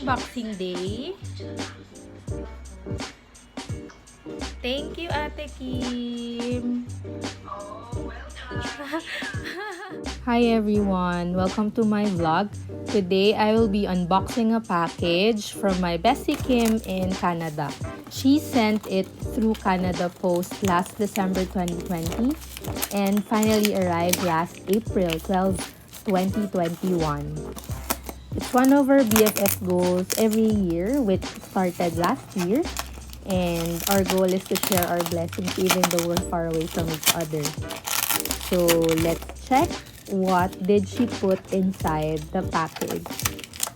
unboxing day. Thank you, Ate Kim. Hi everyone, welcome to my vlog. Today I will be unboxing a package from my Bestie Kim in Canada. She sent it through Canada Post last December 2020 and finally arrived last April 12, 2021. It's one of our BFF goals every year, which started last year, and our goal is to share our blessings even though we're far away from each other. So let's check what did she put inside the package.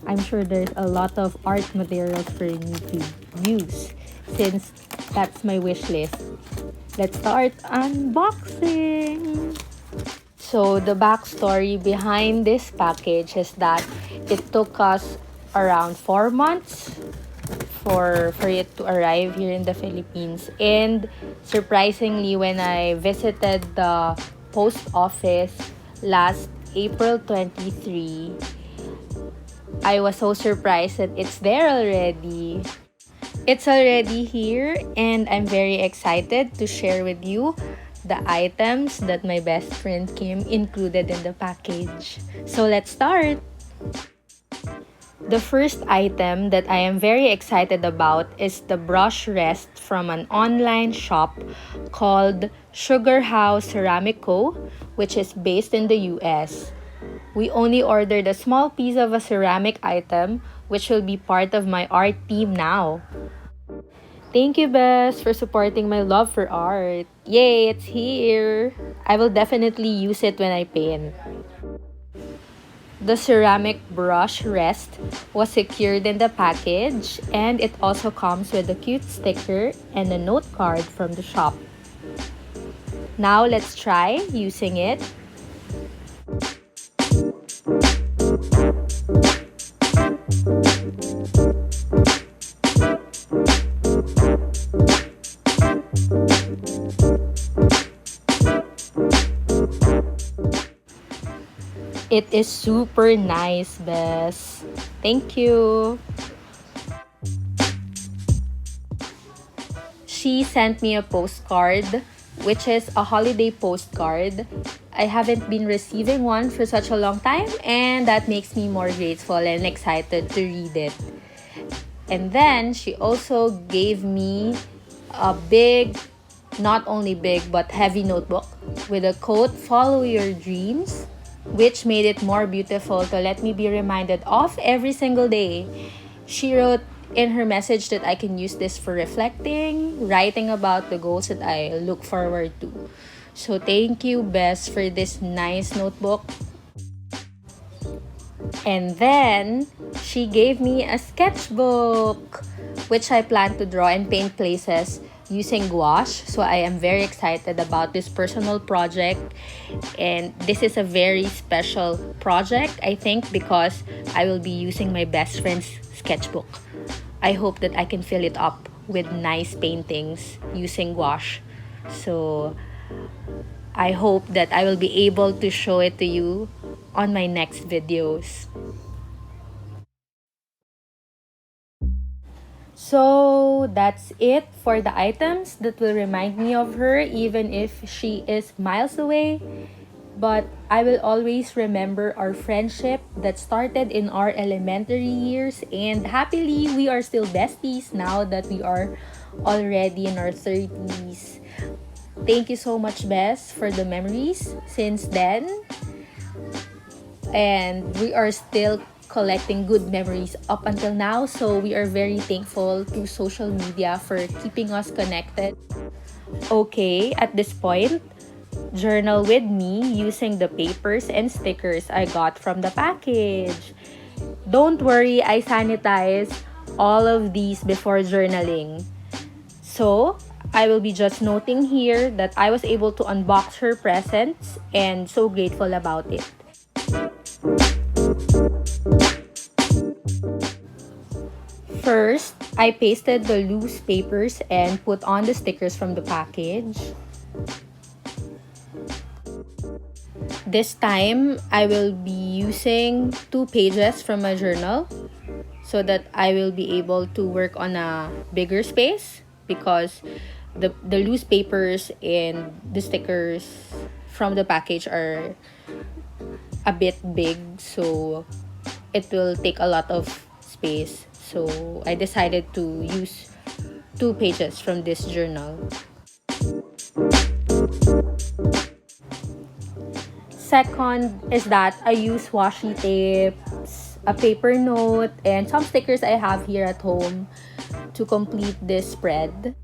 I'm sure there's a lot of art materials for me to use since that's my wish list. Let's start unboxing. So the backstory behind this package is that it took us around 4 months for it to arrive here in the Philippines. And surprisingly, when I visited the post office last April 23, I was so surprised that it's there already. It's already here and I'm very excited to share with you the items that my best friend Kim included in the package. So let's start! The first item that I am very excited about is the brush rest from an online shop called Sugar House Ceramic Co., which is based in the US. We only ordered a small piece of a ceramic item, which will be part of my art team now. Thank you, Bess, for supporting my love for art. Yay, it's here! I will definitely use it when I paint. The ceramic brush rest was secured in the package and it also comes with a cute sticker and a note card from the shop. Now let's try using it. It is super nice, Bess. Thank you. She sent me a postcard, which is a holiday postcard. I haven't been receiving one for such a long time, and that makes me more grateful and excited to read it. And then she also gave me a big, not only big, but heavy notebook with a quote, "Follow your dreams," which made it more beautiful to let me be reminded of every single day. She wrote in her message that I can use this for reflecting, writing about the goals that I look forward to. So thank you, Bess, for this nice notebook. And then she gave me a sketchbook, which I plan to draw and paint places using gouache. So I am very excited about this personal project. And this is a very special project, I think, because I will be using my best friend's sketchbook. I hope that I can fill it up with nice paintings using gouache. So I hope that I will be able to show it to you on my next videos. So that's it for the items that will remind me of her even if she is miles away. But I will always remember our friendship that started in our elementary years, and happily we are still besties now that we are already in our 30s. Thank you so much, Bess, for the memories since then. And we are still collecting good memories up until now, so we are very thankful to social media for keeping us connected. Okay, at this point, journal with me using the papers and stickers I got from the package. Don't worry, I sanitize all of these before journaling. So, I will be just noting here that I was able to unbox her presents and so grateful about it. First, I pasted the loose papers and put on the stickers from the package. This time, I will be using 2 pages from my journal. so that I will be able to work on a bigger space, because the loose papers and the stickers from the package are a bit big, so it will take a lot of space. So I decided to use 2 pages from this journal. Second is that I use washi tapes, a paper note, and some stickers I have here at home to complete this spread.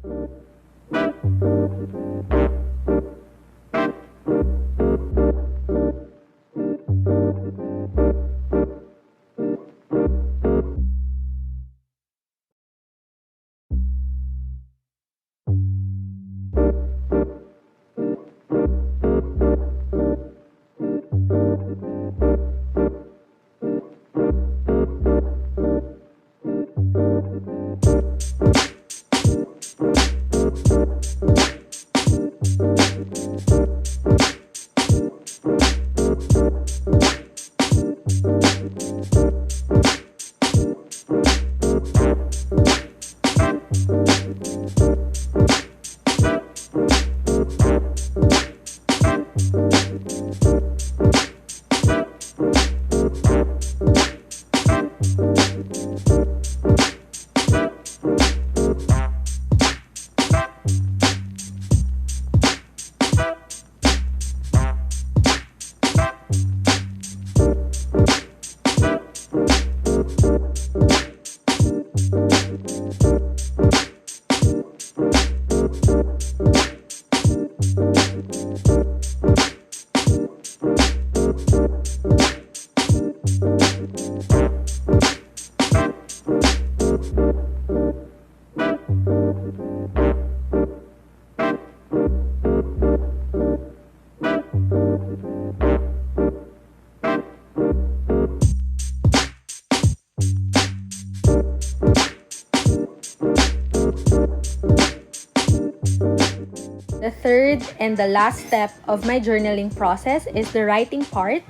The third and the last step of my journaling process is the writing part.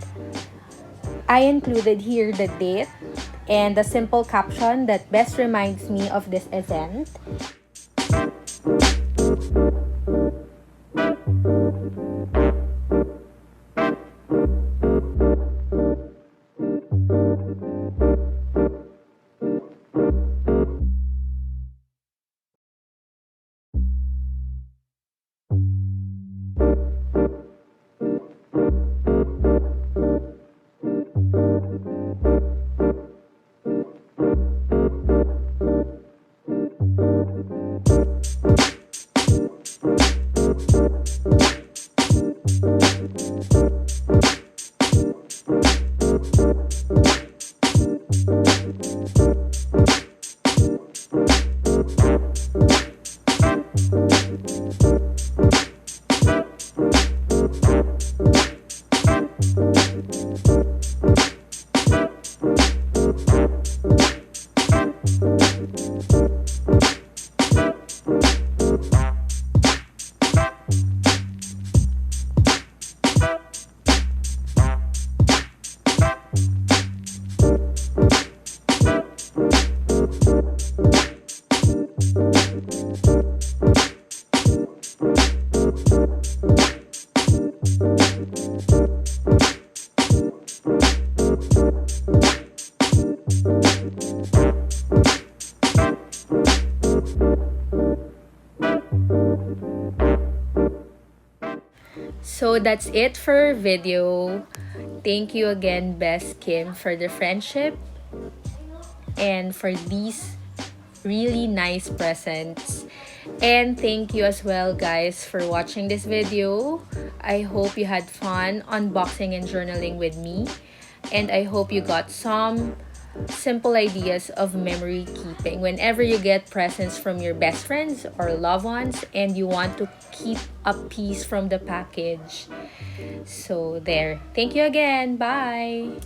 I included here the date and the simple caption that best reminds me of this event. So that's it for our video. Thank you again, Best Kim, for the friendship and for these really nice presents. And thank you as well, guys, for watching this video. I hope you had fun unboxing and journaling with me. And I hope you got some simple ideas of memory keeping whenever you get presents from your best friends or loved ones and you want to keep a piece from the package. So there. Thank you again. Bye.